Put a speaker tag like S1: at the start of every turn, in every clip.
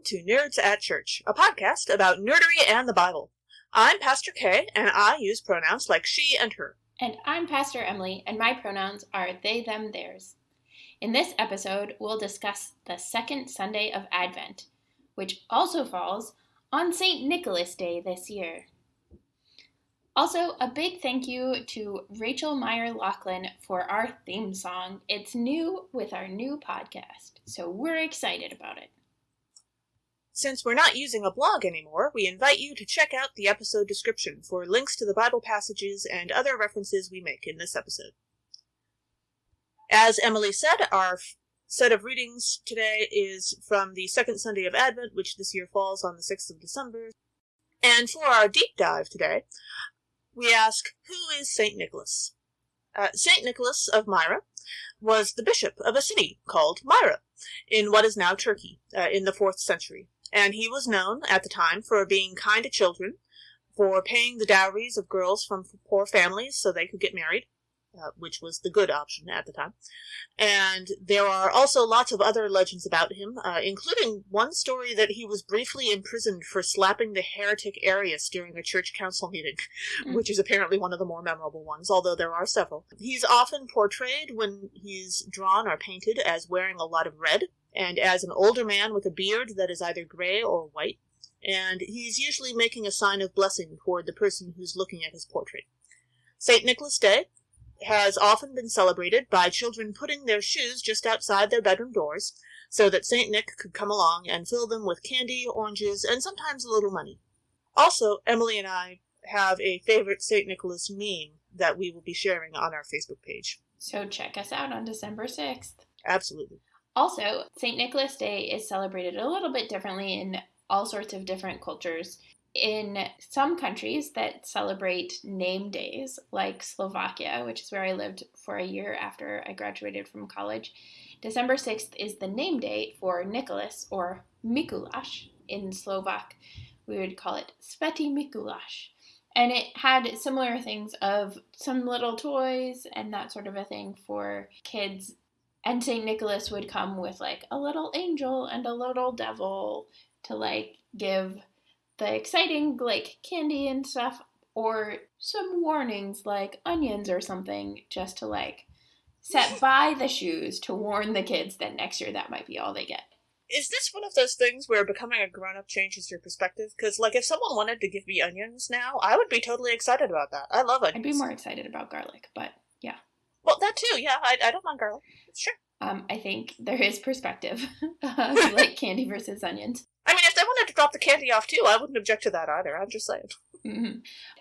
S1: to Nerds at Church, a podcast about nerdery and the Bible. I'm Pastor Kay, and I use pronouns like she and her.
S2: And I'm Pastor Emily, and my pronouns are they, them, theirs. In this episode, we'll discuss the second Sunday of Advent, which also falls on St. Nicholas Day this year. Also, a big thank you to Rachel Meyer-Laughlin for our theme song. It's new with our new podcast, so we're excited about it.
S1: Since we're not using a blog anymore, we invite you to check out the episode description for links to the Bible passages and other references we make in this episode. As Emily said, our set of readings today is from the second Sunday of Advent, which this year falls on the 6th of December. And for our deep dive today, we ask, who is St. Nicholas? St. Nicholas of Myra was the bishop of a city called Myra in what is now Turkey in the 4th century. And he was known at the time for being kind to children, for paying the dowries of girls from poor families so they could get married, which was the good option at the time. And there are also lots of other legends about him, including one story that he was briefly imprisoned for slapping the heretic Arius during a church council meeting, which is apparently one of the more memorable ones, although there are several. He's often portrayed when he's drawn or painted as wearing a lot of red, and as an older man with a beard that is either gray or white, and he's usually making a sign of blessing toward the person who's looking at his portrait. St. Nicholas Day has often been celebrated by children putting their shoes just outside their bedroom doors so that St. Nick could come along and fill them with candy, oranges, and sometimes a little money. Also, Emily and I have a favorite St. Nicholas meme that we will be sharing on our Facebook page.
S2: So check us out on December 6th.
S1: Absolutely.
S2: Also, St. Nicholas Day is celebrated a little bit differently in all sorts of different cultures. In some countries that celebrate name days, like Slovakia, which is where I lived for a year after I graduated from college, December 6th is the name day for Nicholas, or Mikuláš. In Slovak, we would call it Svätý Mikuláš. And it had similar things of some little toys and that sort of a thing for kids. And St. Nicholas would come with, like, a little angel and a little devil to, like, give the exciting, like, candy and stuff, or some warnings, like onions or something, just to, like, set by the shoes to warn the kids that next year that might be all they get.
S1: Is this one of those things where becoming a grown-up changes your perspective? Because, like, if someone wanted to give me onions now, I would be totally excited about that. I love onions.
S2: I'd be more excited about garlic, but yeah.
S1: Well, that too, yeah. I don't mind garlic. Sure.
S2: I think there is perspective, like candy versus onions.
S1: I mean, if they wanted to drop the candy off too, I wouldn't object to that either. I'm just saying.
S2: Mm-hmm.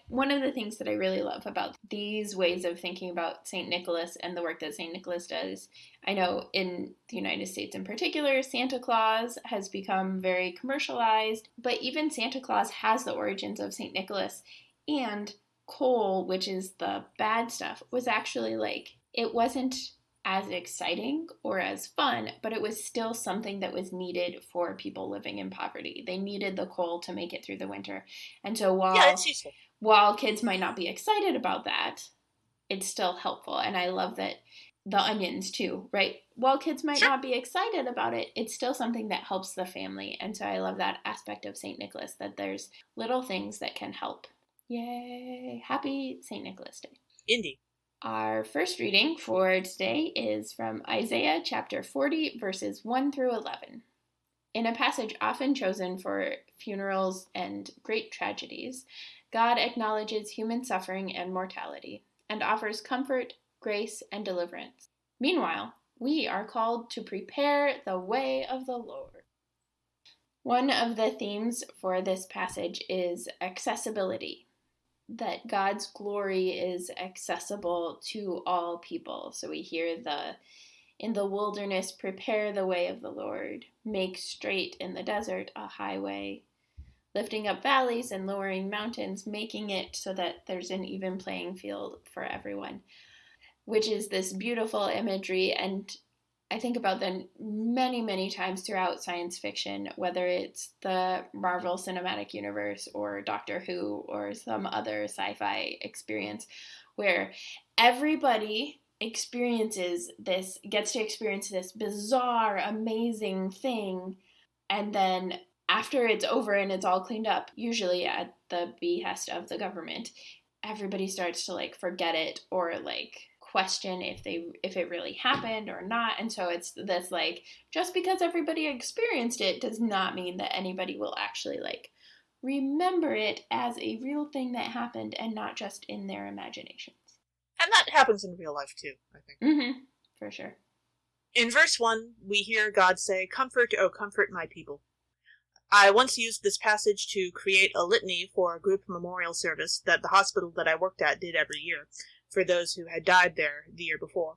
S2: One of the things that I really love about these ways of thinking about St. Nicholas and the work that St. Nicholas does, I know in the United States in particular, Santa Claus has become very commercialized, but even Santa Claus has the origins of St. Nicholas, and coal, which is the bad stuff, was actually like, it wasn't as exciting or as fun, but it was still something that was needed for people living in poverty. They needed the coal to make it through the winter. And so while kids might not be excited about that, it's still helpful. And I love that the onions too, right? While kids might not be excited about it, it's still something that helps the family. And so I love that aspect of St. Nicholas, that there's little things that can help. Yay! Happy St. Nicholas Day.
S1: Indeed.
S2: Our first reading for today is from Isaiah chapter 40, verses 1 through 11. In a passage often chosen for funerals and great tragedies, God acknowledges human suffering and mortality, and offers comfort, grace, and deliverance. Meanwhile, we are called to prepare the way of the Lord. One of the themes for this passage is accessibility, that God's glory is accessible to all people. So we hear in the wilderness, prepare the way of the Lord, make straight in the desert a highway, lifting up valleys and lowering mountains, making it so that there's an even playing field for everyone, which is this beautiful imagery. And I think about them many, many times throughout science fiction, whether it's the Marvel Cinematic Universe or Doctor Who or some other sci-fi experience, where everybody gets to experience this bizarre, amazing thing, and then after it's over and it's all cleaned up, usually at the behest of the government, everybody starts to like forget it or like question if it really happened or not. And so it's this like, just because everybody experienced it does not mean that anybody will actually like remember it as a real thing that happened and not just in their imaginations.
S1: And that happens in real life too, I think.
S2: Mm-hmm. For sure.
S1: In verse 1, we hear God say, "Comfort, O comfort my people." I once used this passage to create a litany for a group memorial service that the hospital that I worked at did every year for those who had died there the year before.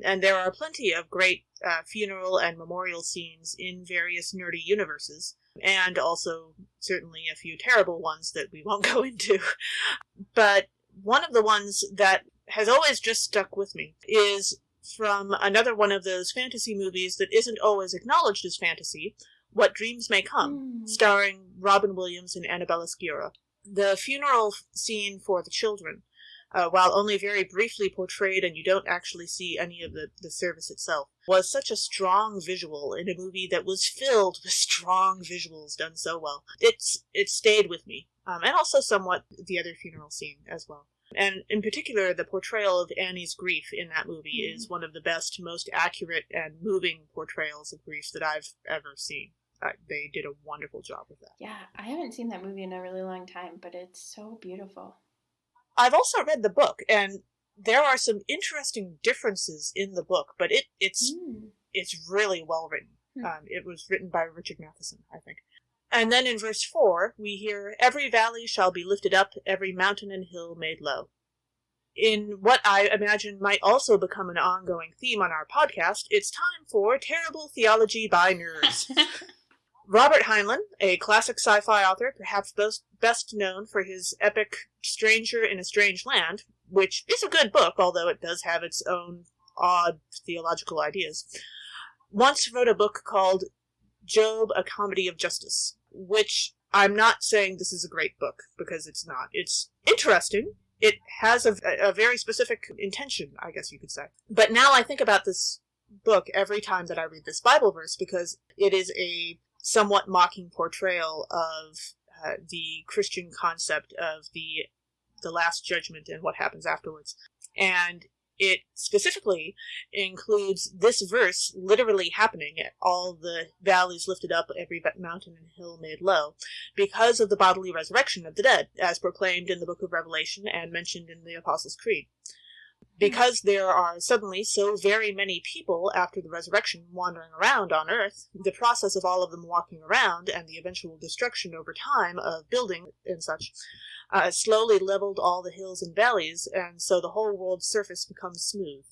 S1: And there are plenty of great funeral and memorial scenes in various nerdy universes, and also certainly a few terrible ones that we won't go into. But one of the ones that has always just stuck with me is from another one of those fantasy movies that isn't always acknowledged as fantasy, What Dreams May Come, starring Robin Williams and Annabella Sciorra. The funeral scene for the children, while only very briefly portrayed and you don't actually see any of the service itself, was such a strong visual in a movie that was filled with strong visuals done so well. It stayed with me, and also somewhat the other funeral scene as well. And in particular, the portrayal of Annie's grief in that movie is one of the best, most accurate and moving portrayals of grief that I've ever seen. They did a wonderful job with that.
S2: Yeah, I haven't seen that movie in a really long time, but it's so beautiful.
S1: I've also read the book, and there are some interesting differences in the book, but it's really well written. It was written by Richard Matheson, I think. And then in verse 4, we hear, "Every valley shall be lifted up, every mountain and hill made low." In what I imagine might also become an ongoing theme on our podcast, it's time for Terrible Theology by Nerds. Robert Heinlein, a classic sci-fi author, perhaps best known for his epic Stranger in a Strange Land, which is a good book, although it does have its own odd theological ideas, once wrote a book called Job, A Comedy of Justice, which I'm not saying this is a great book, because it's not. It's interesting. It has a very specific intention, I guess you could say. But now I think about this book every time that I read this Bible verse, because it is a somewhat mocking portrayal of the Christian concept of the Last Judgment and what happens afterwards. And it specifically includes this verse literally happening, all the valleys lifted up, every mountain and hill made low, because of the bodily resurrection of the dead, as proclaimed in the book of Revelation and mentioned in the Apostles' Creed. Because there are suddenly so very many people after the resurrection wandering around on earth, the process of all of them walking around and the eventual destruction over time of building and such slowly leveled all the hills and valleys, and so the whole world's surface becomes smooth,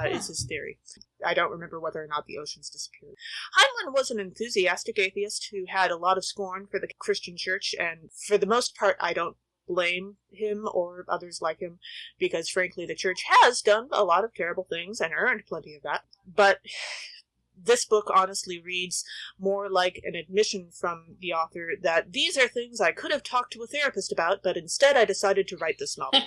S1: is his theory. I don't remember whether or not the oceans disappeared. Heinlein was an enthusiastic atheist who had a lot of scorn for the Christian church, and for the most part I don't blame him or others like him, because frankly the church has done a lot of terrible things and earned plenty of that. But this book honestly reads more like an admission from the author that these are things I could have talked to a therapist about, but instead I decided to write this novel.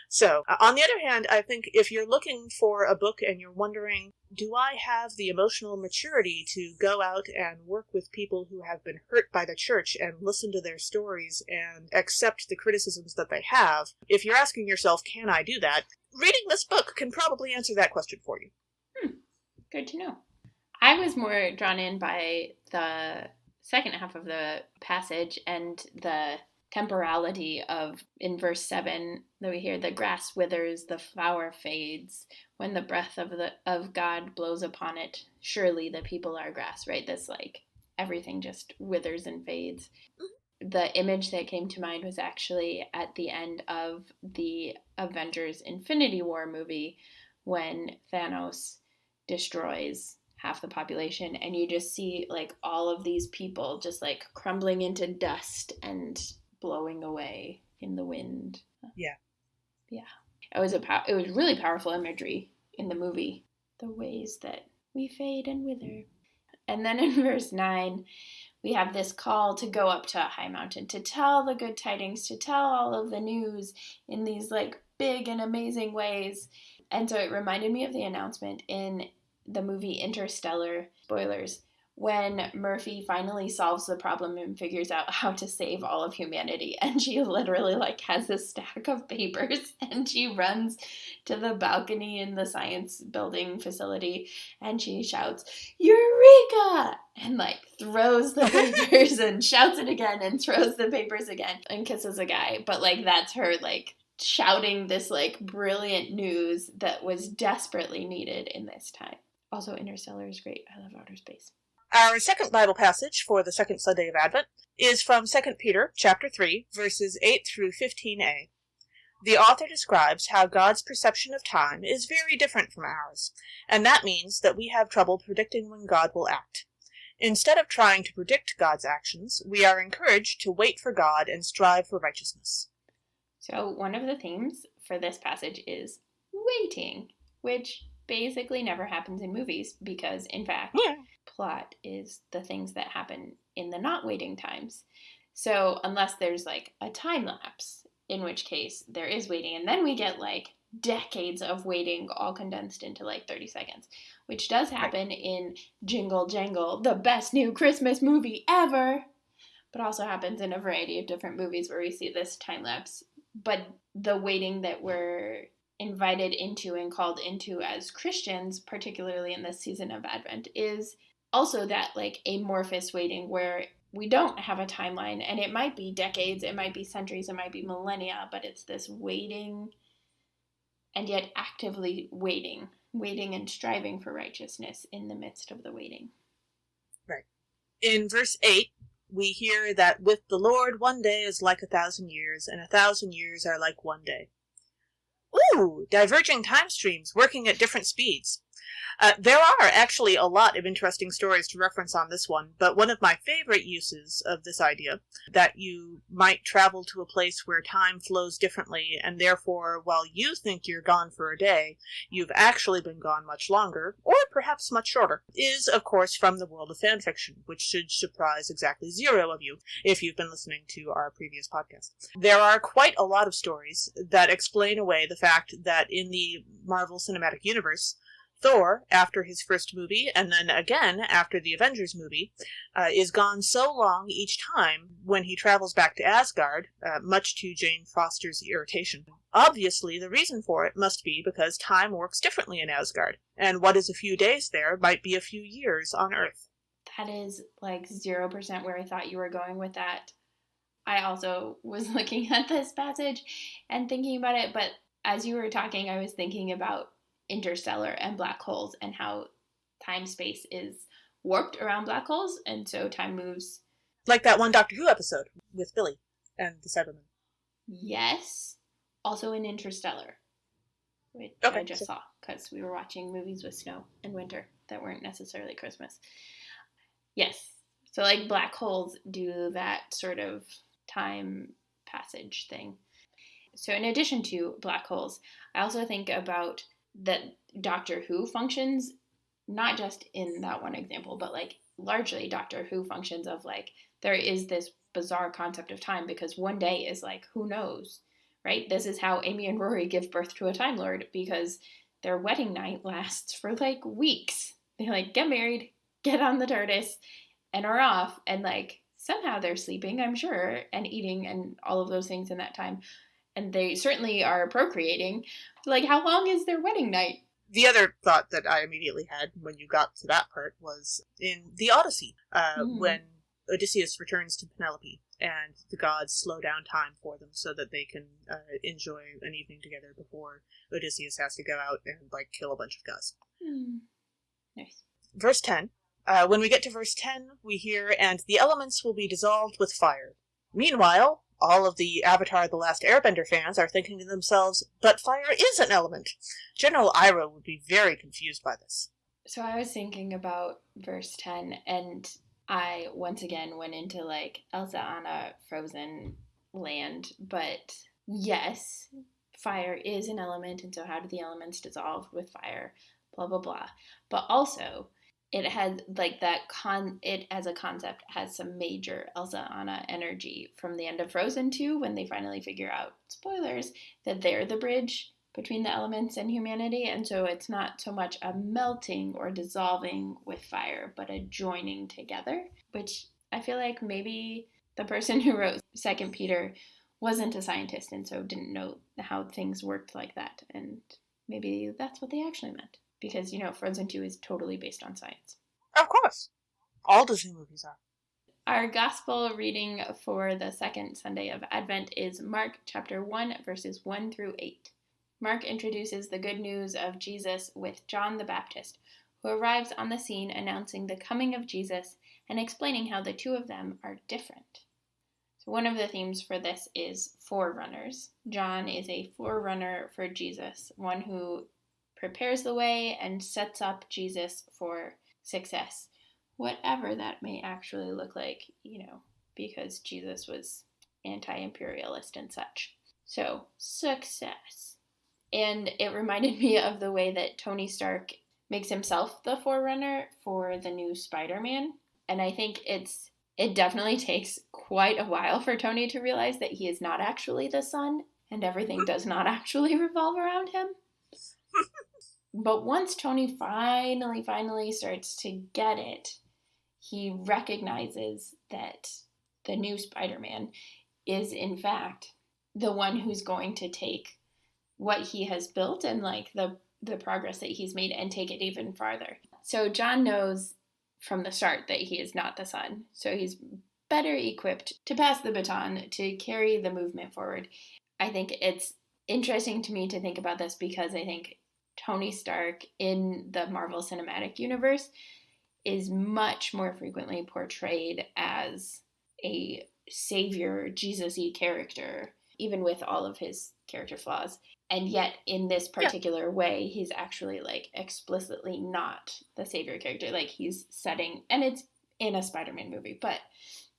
S1: So, on the other hand, I think if you're looking for a book and you're wondering, do I have the emotional maturity to go out and work with people who have been hurt by the church and listen to their stories and accept the criticisms that they have, if you're asking yourself, can I do that? Reading this book can probably answer that question for you.
S2: Good to know. I was more drawn in by the second half of the passage and the temporality of, in verse 7, that we hear, the grass withers, the flower fades, when the breath of God blows upon it, surely the people are grass, right? This, like, everything just withers and fades. The image that came to mind was actually at the end of the Avengers Infinity War movie, when Thanos destroys half the population, and you just see, like, all of these people just, like, crumbling into dust and blowing away in the wind.
S1: Yeah.
S2: It was really powerful imagery in the movie. The ways that we fade and wither. And then in verse 9, we have this call to go up to a high mountain, to tell the good tidings, to tell all of the news in these, like, big and amazing ways. And so it reminded me of the announcement in the movie Interstellar, spoilers, when Murphy finally solves the problem and figures out how to save all of humanity. And she literally like has this stack of papers and she runs to the balcony in the science building facility and she shouts, "Eureka!" and like throws the papers and shouts it again and throws the papers again and kisses a guy. But like that's her like shouting this like brilliant news that was desperately needed in this time. Also, Interstellar is great. I love outer space.
S1: Our second Bible passage for the second Sunday of Advent is from 2 Peter chapter 3, verses 8 through 15a. The author describes how God's perception of time is very different from ours, and that means that we have trouble predicting when God will act. Instead of trying to predict God's actions, we are encouraged to wait for God and strive for righteousness.
S2: So one of the themes for this passage is waiting, which basically never happens in movies because, in fact, plot is the things that happen in the not waiting times. So unless there's like a time lapse, in which case there is waiting, and then we get like decades of waiting all condensed into like 30 seconds, which does happen in Jingle Jangle, the best new Christmas movie ever, but also happens in a variety of different movies where we see this time lapse. But the waiting that we're invited into and called into as Christians, particularly in this season of Advent, is also that like amorphous waiting where we don't have a timeline, and it might be decades, it might be centuries, it might be millennia, but it's this waiting and yet actively waiting and striving for righteousness in the midst of the waiting.
S1: Right. In verse 8, we hear that with the Lord 1 day is like 1,000 years, and 1,000 years are like 1 day. Ooh, diverging time streams working at different speeds. There are actually a lot of interesting stories to reference on this one, but one of my favorite uses of this idea, that you might travel to a place where time flows differently, and therefore, while you think you're gone for a day, you've actually been gone much longer, or perhaps much shorter, is, of course, from the world of fanfiction, which should surprise exactly 0 of you if you've been listening to our previous podcast. There are quite a lot of stories that explain away the fact that in the Marvel Cinematic Universe, Thor, after his first movie, and then again after the Avengers movie, is gone so long each time when he travels back to Asgard, much to Jane Foster's irritation. Obviously, the reason for it must be because time works differently in Asgard, and what is a few days there might be a few years on Earth.
S2: That is like 0% where I thought you were going with that. I also was looking at this passage and thinking about it, but as you were talking, I was thinking about Interstellar and black holes and how time-space is warped around black holes, and so time moves.
S1: Like that one Doctor Who episode with Billy and the Cybermen.
S2: Yes. Also in Interstellar, which I just saw because we were watching movies with snow and winter that weren't necessarily Christmas. Yes. So like black holes do that sort of time passage thing. So in addition to black holes, I also think about that Doctor Who functions, not just in that one example, but like largely Doctor Who functions of like, there is this bizarre concept of time because 1 day is like, who knows, right? This is how Amy and Rory give birth to a Time Lord because their wedding night lasts for like weeks. They like get married, get on the TARDIS, and are off, and like somehow they're sleeping, I'm sure, and eating and all of those things in that time. And they certainly are procreating. Like, how long is their wedding night?
S1: The other thought that I immediately had when you got to that part was in the Odyssey, when Odysseus returns to Penelope, and the gods slow down time for them so that they can enjoy an evening together before Odysseus has to go out and, like, kill a bunch of guys.
S2: Nice.
S1: Verse 10. When we get to verse 10, we hear, "And the elements will be dissolved with fire." Meanwhile, all of the Avatar The Last Airbender fans are thinking to themselves, but fire is an element. General Iroh would be very confused by this.
S2: So I was thinking about verse 10, and I once again went into like Elsa Anna Frozen land, but yes, fire is an element, and so how do the elements dissolve with fire? Blah, blah, blah. But also, it has like that it as a concept has some major Elsa Anna energy from the end of Frozen 2 when they finally figure out, spoilers, that they're the bridge between the elements and humanity, and so it's not so much a melting or dissolving with fire, but a joining together, which I feel like maybe the person who wrote 2 Peter wasn't a scientist and so didn't know how things worked like that, and maybe that's what they actually meant, because, Frozen 2 is totally based on science.
S1: Of course. All Disney movies are.
S2: Our gospel reading for the second Sunday of Advent is Mark chapter 1, verses 1 through 8. Mark introduces the good news of Jesus with John the Baptist, who arrives on the scene announcing the coming of Jesus and explaining how the two of them are different. So one of the themes for this is forerunners. John is a forerunner for Jesus, one who prepares the way and sets up Jesus for success, whatever that may actually look like, because Jesus was anti-imperialist and such. So, success. And it reminded me of the way that Tony Stark makes himself the forerunner for the new Spider-Man. And I think it definitely takes quite a while for Tony to realize that he is not actually the sun and everything does not actually revolve around him. But once Tony finally starts to get it, he recognizes that the new Spider-Man is, in fact, the one who's going to take what he has built and, the progress that he's made and take it even farther. So John knows from the start that he is not the sun. So he's better equipped to pass the baton, to carry the movement forward. I think it's interesting to me to think about this because I think Tony Stark in the Marvel Cinematic Universe is much more frequently portrayed as a savior, Jesus-y character, even with all of his character flaws. And yet, in this particular way, he's actually, explicitly not the savior character. He's setting, and it's in a Spider-Man movie, but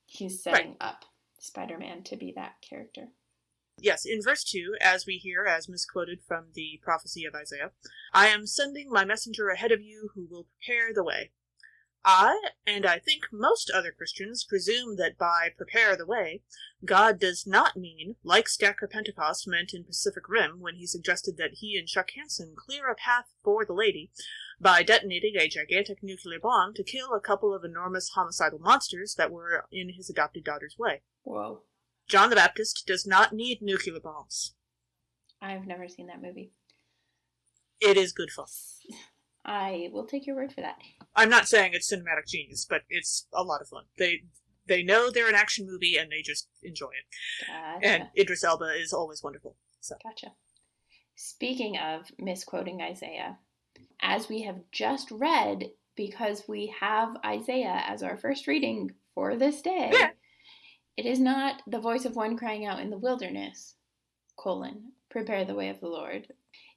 S2: he's setting up Spider-Man to be that character.
S1: Yes, in verse 2, as we hear, as misquoted from the prophecy of Isaiah, I am sending my messenger ahead of you who will prepare the way. I, and I think most other Christians, presume that by prepare the way, God does not mean, like Stacker Pentecost meant in Pacific Rim when he suggested that he and Chuck Hansen clear a path for the lady by detonating a gigantic nuclear bomb to kill a couple of enormous homicidal monsters that were in his adopted daughter's way.
S2: Whoa.
S1: John the Baptist does not need nuclear bombs.
S2: I've never seen that movie.
S1: It is good fun.
S2: I will take your word for that.
S1: I'm not saying it's cinematic genius, but it's a lot of fun. They know they're an action movie and they just enjoy it.
S2: Gotcha.
S1: And Idris Elba is always wonderful. So.
S2: Gotcha. Speaking of misquoting Isaiah, as we have just read, because we have Isaiah as our first reading for this day, it is not the voice of one crying out in the wilderness, prepare the way of the Lord.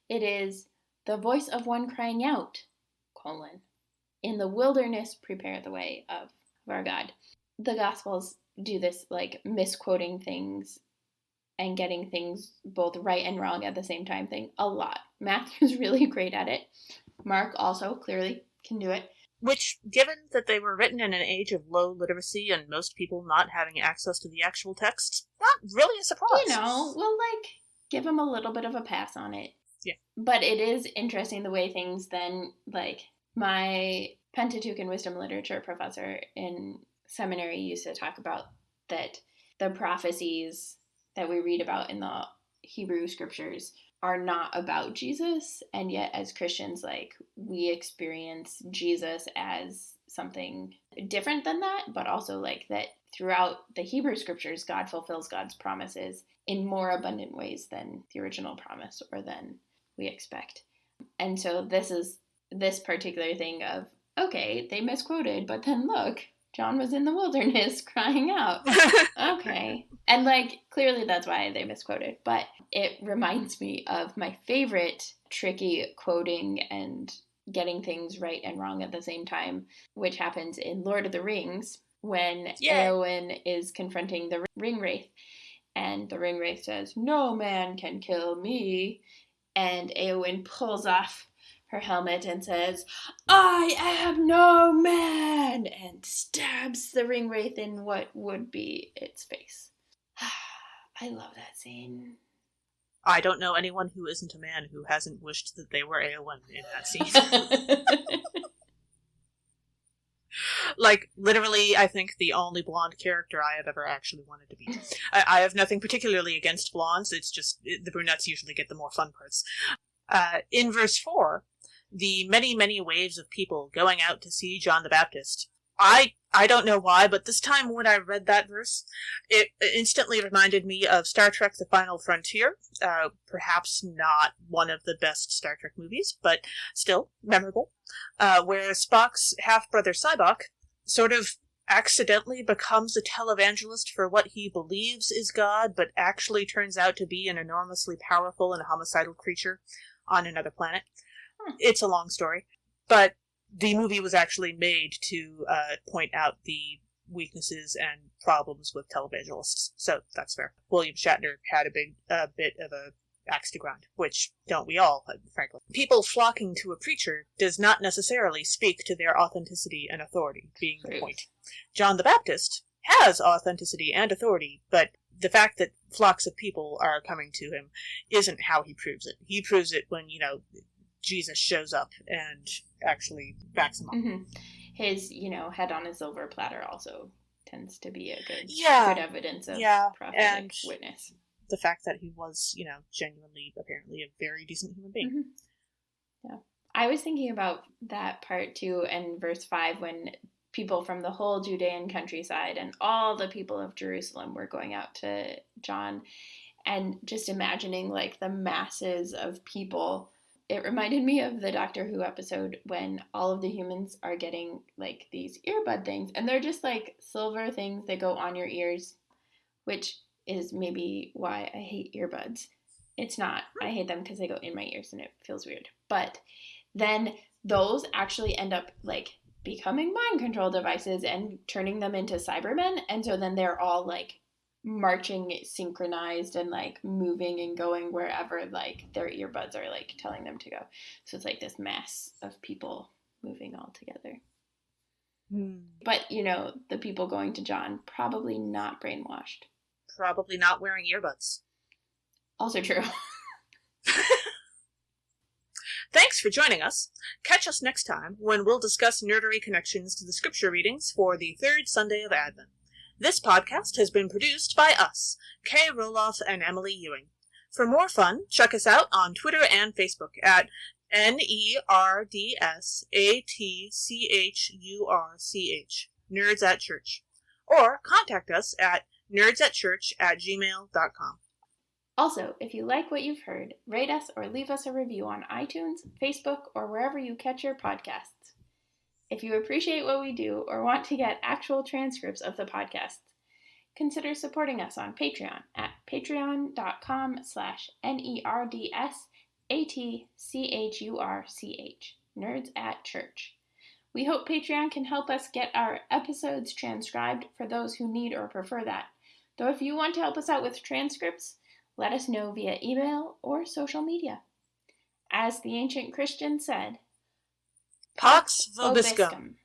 S2: It is the voice of one crying out, in the wilderness prepare the way of our God. The Gospels do this, misquoting things and getting things both right and wrong at the same time thing a lot. Matthew's really great at it. Mark also clearly can do it.
S1: Which, given that they were written in an age of low literacy and most people not having access to the actual texts, not really a surprise.
S2: We'll, give them a little bit of a pass on it.
S1: Yeah.
S2: But it is interesting the way things then, my Pentateuch and Wisdom Literature professor in seminary used to talk about that the prophecies that we read about in the Hebrew scriptures are not about Jesus, and yet as Christians, we experience Jesus as something different than that, but also that throughout the Hebrew scriptures, God fulfills God's promises in more abundant ways than the original promise or than we expect. And so this is this particular thing of, okay, they misquoted, but then look, John was in the wilderness crying out. Okay. And clearly that's why they misquoted, but it reminds me of my favorite tricky quoting and getting things right and wrong at the same time, which happens in Lord of the Rings when Eowyn is confronting the ring wraith, and the ring wraith says, "No man can kill me," and Eowyn pulls off her helmet and says, "I am no man," and stabs the ring wraith in what would be its face. I love that scene.
S1: I don't know anyone who isn't a man who hasn't wished that they were Ewing in that scene. Like, literally, I think the only blonde character I have ever actually wanted to be. I have nothing particularly against blondes, it's just the brunettes usually get the more fun parts. In verse 4, the many, many waves of people going out to see John the Baptist. I don't know why, but this time when I read that verse, it instantly reminded me of Star Trek The Final Frontier. Perhaps not one of the best Star Trek movies, but still memorable. Where Spock's half-brother Sybok sort of accidentally becomes a televangelist for what he believes is God, but actually turns out to be an enormously powerful and homicidal creature on another planet. It's a long story, but the movie was actually made to point out the weaknesses and problems with televangelists, so that's fair. William Shatner had a bit of a axe to grind, which don't we all, frankly. People flocking to a preacher does not necessarily speak to their authenticity and authority, being the point. John the Baptist has authenticity and authority, but the fact that flocks of people are coming to him isn't how he proves it. He proves it when, Jesus shows up and actually backs him up.
S2: Mm-hmm. His, head on a silver platter also tends to be a good evidence of prophetic witness.
S1: The fact that he was, genuinely, apparently, a very decent human being.
S2: Mm-hmm. Yeah. I was thinking about that part, too, in verse 5, when people from the whole Judean countryside and all the people of Jerusalem were going out to John, and just imagining, like, the masses of people. It reminded me of the Doctor Who episode when all of the humans are getting, like, these earbud things, and they're just, like, silver things that go on your ears, which is maybe why I hate earbuds. It's not. I hate them because they go in my ears and it feels weird. But then those actually end up, like, becoming mind control devices and turning them into Cybermen, and so then they're all, like, marching synchronized and, like, moving and going wherever, like, their earbuds are, like, telling them to go. So it's like this mass of people moving all together. But, the people going to John, probably not brainwashed.
S1: Probably not wearing earbuds.
S2: Also true.
S1: Thanks for joining us. Catch us next time when we'll discuss nerdery connections to the scripture readings for the third Sunday of Advent. This podcast has been produced by us, Kay Rohloff and Emily Ewing. For more fun, check us out on Twitter and Facebook at NerdsAtChurch, NerdsAtChurch, or contact us at nerdsatchurch@gmail.com.
S2: Also, if you like what you've heard, rate us or leave us a review on iTunes, Facebook, or wherever you catch your podcasts. If you appreciate what we do or want to get actual transcripts of the podcasts, consider supporting us on Patreon at patreon.com/NerdsAtChurch, NerdsAtChurch. We hope Patreon can help us get our episodes transcribed for those who need or prefer that. Though if you want to help us out with transcripts, let us know via email or social media. As the ancient Christians said,
S1: Pax vobiscum.